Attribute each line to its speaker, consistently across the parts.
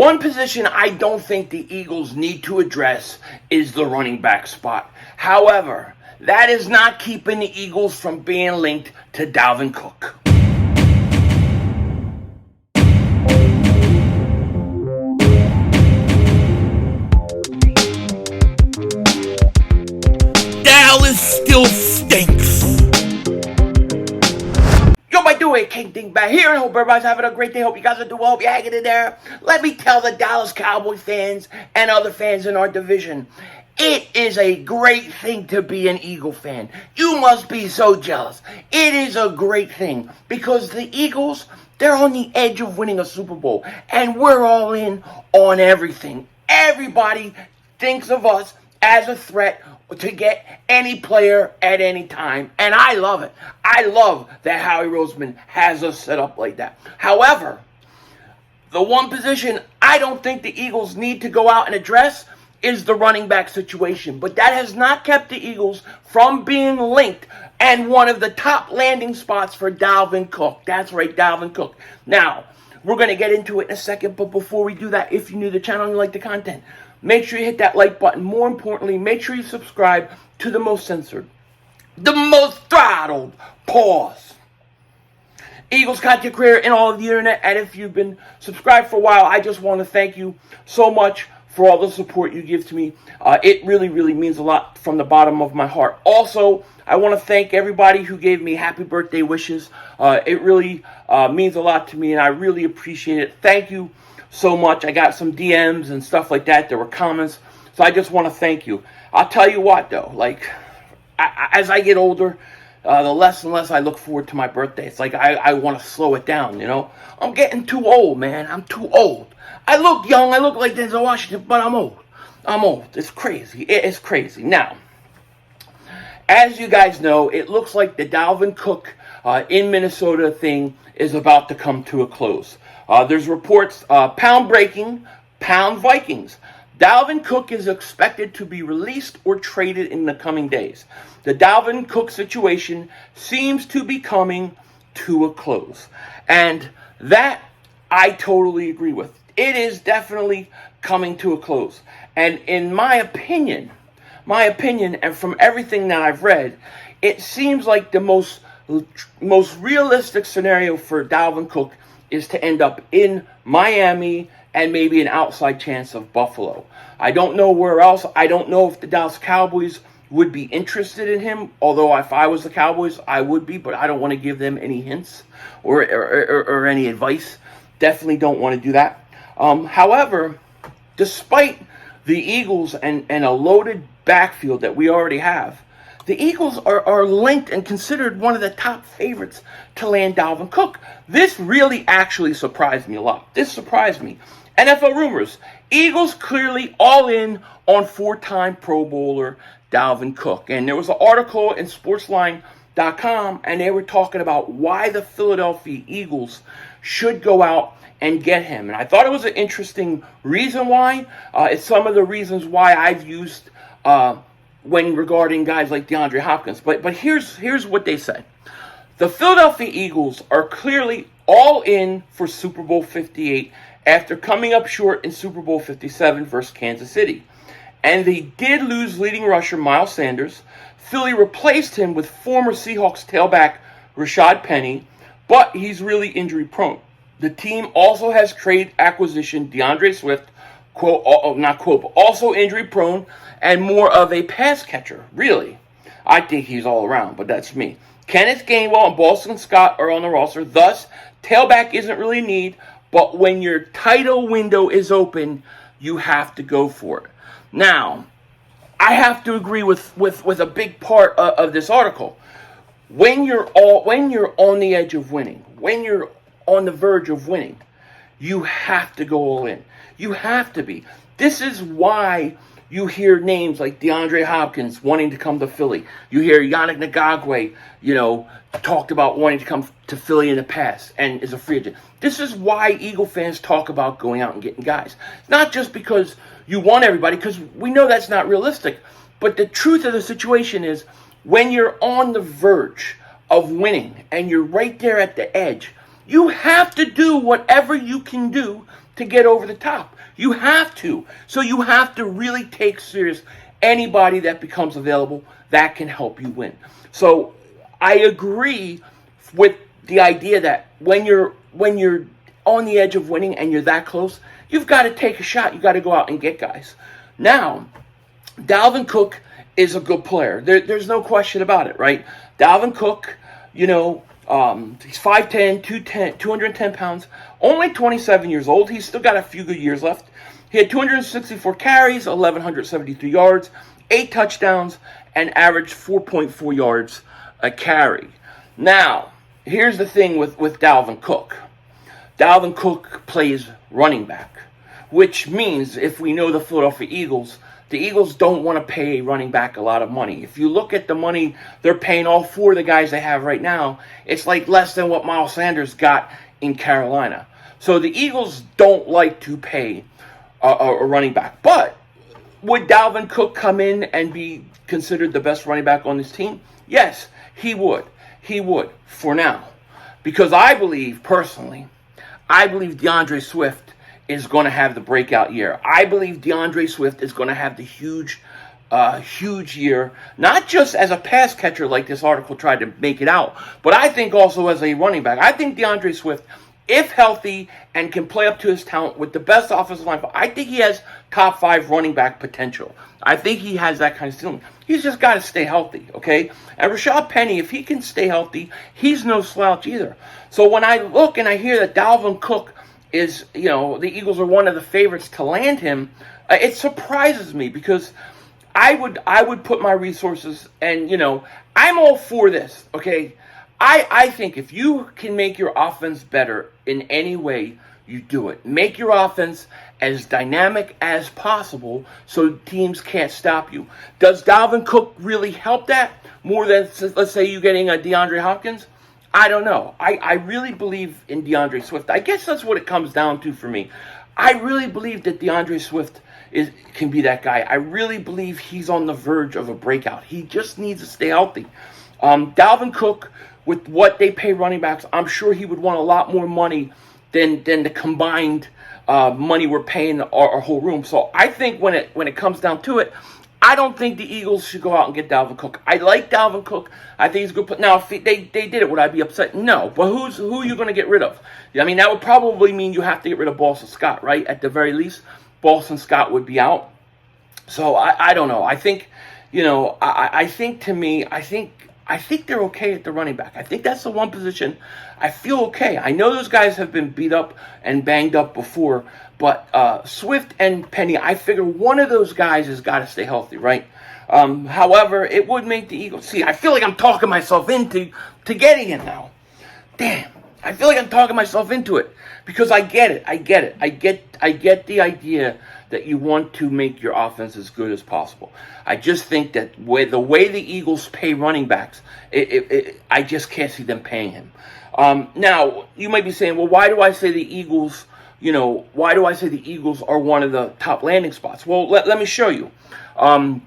Speaker 1: One position I don't think the Eagles need to address is the running back spot. However, that is not keeping the Eagles from being linked to Dalvin Cook.
Speaker 2: Dallas still stinks.
Speaker 1: Yo, my dude, King Dingbat here, and hope everybody's having a great day. Hope you guys are doing well. Hope you're hanging in there. Let me tell the Dallas Cowboys fans and other fans in our division, it is a great thing to be an Eagle fan. You must be so jealous. It is a great thing because the Eagles, they're on the edge of winning a Super Bowl, and we're all in on everything. Everybody thinks of us as a threat to get any player at any time, and I love it. I love that Howie Roseman has us set up like that. However, the one position I don't think the Eagles need to go out and address is the running back situation, but that has not kept the Eagles from being linked and one of the top landing spots for Dalvin Cook. That's right, Dalvin Cook. Now, we're going to get into it in a second, but before we do that, if you're new to the channel and you like the content, make sure you hit that like button. More importantly, make sure you subscribe to the most censored, the most throttled, pause, Eagles content creator in all of the internet. And if you've been subscribed for a while, I just want to thank you so much for all the support you give to me. It really, really means a lot from the bottom of my heart. Also, I want to thank everybody who gave me happy birthday wishes. It really means a lot to me, and I really appreciate it. Thank you so much. I got some DMs and stuff like that. There were comments. So I just want to thank you. I'll tell you what, though. Like, as I get older, the less and less I look forward to my birthday. It's like I want to slow it down, you know? I'm getting too old, man. I'm too old. I look young. I look like Denzel Washington, but I'm old. I'm old. It's crazy. It's crazy. Now, as you guys know, it looks like the Dalvin Cook in Minnesota thing is about to come to a close. There's reports, pound breaking, pound Vikings. Dalvin Cook is expected to be released or traded in the coming days. The Dalvin Cook situation seems to be coming to a close. And that I totally agree with. It is definitely coming to a close. And in my opinion, and from everything that I've read, it seems like the most realistic scenario for Dalvin Cook is to end up in Miami and maybe an outside chance of Buffalo. I don't know where else. I don't know if the Dallas Cowboys would be interested in him, although if I was the Cowboys, I would be, but I don't want to give them any hints or any advice. Definitely don't want to do that. However, despite the Eagles and a loaded backfield that we already have, the Eagles are linked and considered one of the top favorites to land Dalvin Cook. This really actually surprised me a lot. This surprised me. NFL rumors. Eagles clearly all in on four-time Pro Bowler Dalvin Cook. And there was an article in sportsline.com, and they were talking about why the Philadelphia Eagles should go out and get him. And I thought it was an interesting reason why. It's some of the reasons why I've used when regarding guys like DeAndre Hopkins. But here's what they said. The Philadelphia Eagles are clearly all in for Super Bowl 58 after coming up short in Super Bowl 57 versus Kansas City. And they did lose leading rusher Miles Sanders. Philly replaced him with former Seahawks tailback Rashad Penny, but he's really injury prone. The team also has trade acquisition DeAndre Swift, also injury prone and more of a pass catcher. Really, I think he's all around, but that's me. Kenneth Gainwell and Boston Scott are on the roster. Thus, tailback isn't really a need, but when your title window is open, you have to go for it. Now, I have to agree with a big part of this article. When you're on the edge of winning, when you're on the verge of winning, you have to go all in. You have to be. This is why you hear names like DeAndre Hopkins wanting to come to Philly. You hear Yannick Ngakoue, talked about wanting to come to Philly in the past and is a free agent. This is why Eagle fans talk about going out and getting guys. Not just because you want everybody, because we know that's not realistic. But the truth of the situation is when you're on the verge of winning and you're right there at the edge, you have to do whatever you can do to get over the top. You have to. So you have to really take serious anybody that becomes available that can help you win. So I agree with the idea that when you're on the edge of winning and you're that close, you've got to take a shot. You've got to go out and get guys. Now, Dalvin Cook is a good player. There's no question about it, right? Dalvin Cook, he's 5'10", 210 pounds, only 27 years old. He's still got a few good years left. He had 264 carries, 1,173 yards, 8 touchdowns, and averaged 4.4 yards a carry. Now, here's the thing with Dalvin Cook. Dalvin Cook plays running back, which means if we know the Philadelphia Eagles, the Eagles don't want to pay a running back a lot of money. If you look at the money they're paying all 4 of the guys they have right now, it's like less than what Miles Sanders got in Carolina. So the Eagles don't like to pay a running back. But would Dalvin Cook come in and be considered the best running back on this team? Yes, he would. He would, for now. Because I believe Deandre Swift is going to have the breakout year. I believe Deandre Swift is going to have the huge year, not just as a pass catcher like this article tried to make it out, but I think also as a running back. I think Deandre Swift, if healthy and can play up to his talent with the best offensive line, I think he has top 5 running back potential. I think he has that kind of ceiling. He's just got to stay healthy, okay? And Rashad Penny, if he can stay healthy, he's no slouch either. So when I look and I hear that Dalvin Cook is, the Eagles are one of the favorites to land him, it surprises me because I would put my resources and, I'm all for this, okay? I think if you can make your offense better in any way, you do it. Make your offense as dynamic as possible so teams can't stop you. Does Dalvin Cook really help that more than, let's say, you getting a DeAndre Hopkins? I don't know. I really believe in DeAndre Swift. I guess that's what it comes down to for me. I really believe that DeAndre Swift can be that guy. I really believe he's on the verge of a breakout. He just needs to stay healthy. Dalvin Cook, with what they pay running backs, I'm sure he would want a lot more money than the combined money we're paying our whole room. So I think when it comes down to it, I don't think the Eagles should go out and get Dalvin Cook. I like Dalvin Cook. I think he's a good player. Now, if they did it, would I be upset? No. But who are you going to get rid of? I mean, that would probably mean you have to get rid of Boston Scott, right? At the very least, Boston Scott would be out. So I don't know. I think, I think they're okay at the running back. I think that's the one position I feel okay. I know those guys have been beat up and banged up before, but Swift and Penny, I figure one of those guys has got to stay healthy, right? However, it would make the Eagles. See, I feel like I'm talking myself into getting it now. Damn, I feel like I'm talking myself into it because I get it. I get the idea that you want to make your offense as good as possible. I just think that the way the Eagles pay running backs, I just can't see them paying him. Now, you might be saying, well, why do I say the Eagles, why do I say the Eagles are one of the top landing spots? Well, let me show you. Via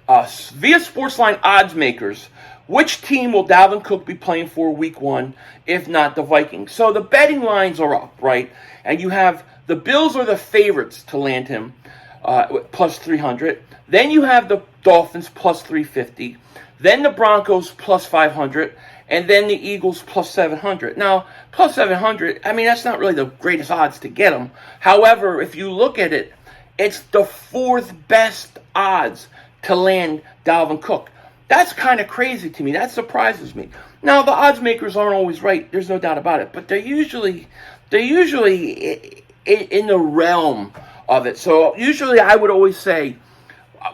Speaker 1: Sportsline odds makers, which team will Dalvin Cook be playing for week 1, if not the Vikings? So the betting lines are up, right? And you have the Bills are the favorites to land him, plus 300. Then you have the Dolphins, plus 350. Then the Broncos, plus 500. And then the Eagles, plus 700. Now, plus 700, I mean, that's not really the greatest odds to get them. However, if you look at it, it's the 4th best odds to land Dalvin Cook. That's kind of crazy to me. That surprises me. Now, the odds makers aren't always right. There's no doubt about it. But they're usually in the realm of it. So usually I would always say,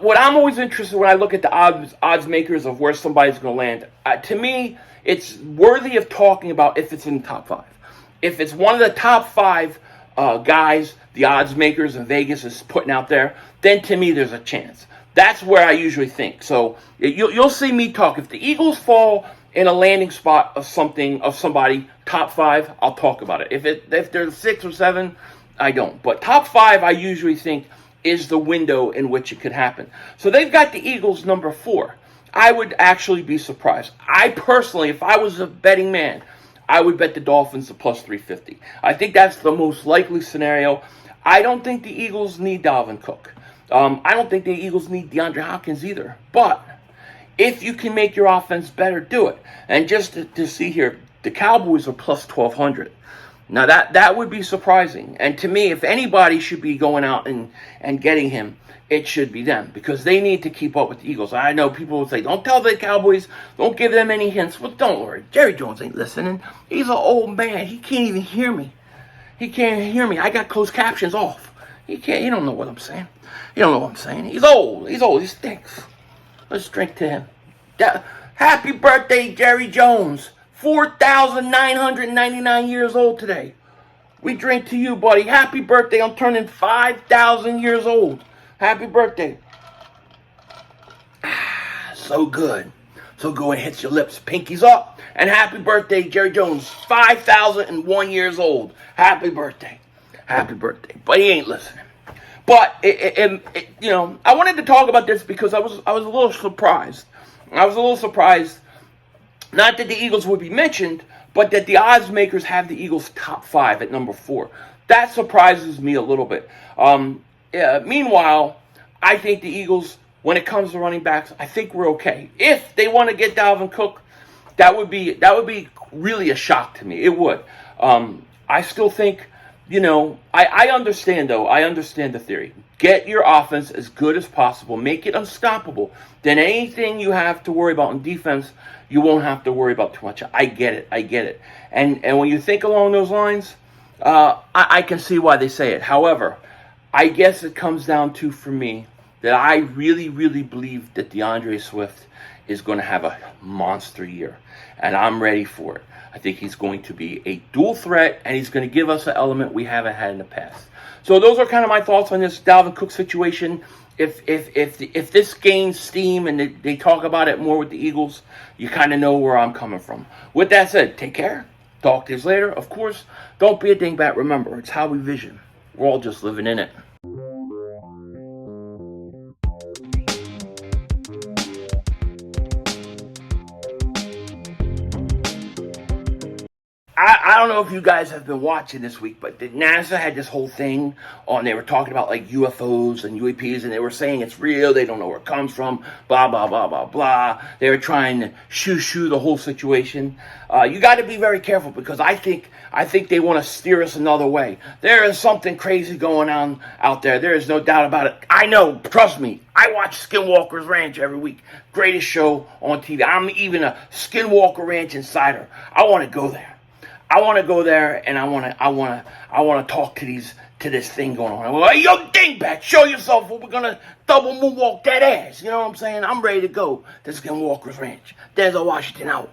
Speaker 1: what I'm always interested when I look at the odds makers of where somebody's going to land, to me, it's worthy of talking about if it's in the top 5. If it's one of the top 5 guys, the odds makers in Vegas is putting out there, then to me there's a chance. That's where I usually think. So you'll see me talk. If the Eagles fall in a landing spot of somebody, top 5, I'll talk about it. If they're 6 or 7, I don't. But top 5, I usually think, is the window in which it could happen. So they've got the Eagles number 4. I would actually be surprised. I personally, if I was a betting man, I would bet the Dolphins to plus 350. I think that's the most likely scenario. I don't think the Eagles need Dalvin Cook. I don't think the Eagles need DeAndre Hopkins either. But if you can make your offense better, do it. And just to see here, the Cowboys are plus 1,200. Now, that would be surprising. And to me, if anybody should be going out and getting him, it should be them, because they need to keep up with the Eagles. I know people will say, don't tell the Cowboys, don't give them any hints. Well, don't worry. Jerry Jones ain't listening. He's an old man. He can't even hear me. He can't hear me. I got closed captions off. He don't know what I'm saying. You don't know what I'm saying. He's old. He stinks. Let's drink to him. Happy birthday, Jerry Jones. 4,999 years old today. We drink to you, buddy. Happy birthday. I'm turning 5,000 years old. Happy birthday. So good. So good when it hits your lips. Pinkies up. And happy birthday, Jerry Jones. 5,001 years old. Happy birthday. Happy birthday. But he ain't listening. But, I wanted to talk about this because I was a little surprised. Not that the Eagles would be mentioned, but that the odds makers have the Eagles top 5 at number 4. That surprises me a little bit. Meanwhile, I think the Eagles, when it comes to running backs, I think we're okay. If they want to get Dalvin Cook, that would be really a shock to me. It would. I still think, I understand, though. I understand the theory. Get your offense as good as possible. Make it unstoppable. Then anything you have to worry about in defense, you won't have to worry about too much. I get it. And when you think along those lines, I can see why they say it. However, I guess it comes down to, for me, that I really, really believe that DeAndre Swift is going to have a monster year. And I'm ready for it. I think he's going to be a dual threat, and he's going to give us an element we haven't had in the past. So those are kind of my thoughts on this Dalvin Cook situation. If this gains steam and they talk about it more with the Eagles, you kind of know where I'm coming from. With that said, take care. Talk to you later. Of course, don't be a dingbat. Remember, it's how we vision. We're all just living in it. I don't know if you guys have been watching this week, but NASA had this whole thing on. They were talking about like UFOs and UAPs, and they were saying it's real. They don't know where it comes from. Blah blah blah blah blah. They were trying to shoo the whole situation. You got to be very careful, because I think they want to steer us another way. There is something crazy going on out there. There is no doubt about it. I know. Trust me. I watch Skinwalker's Ranch every week. Greatest show on TV. I'm even a Skinwalker Ranch insider. I want to go there. I want to go there, and I want to talk to this thing going on. I'm like, yo, Dingbat, show yourself, or we're gonna double moonwalk that ass. You know what I'm saying? I'm ready to go to Skinwalker's Ranch. There's a Washington out.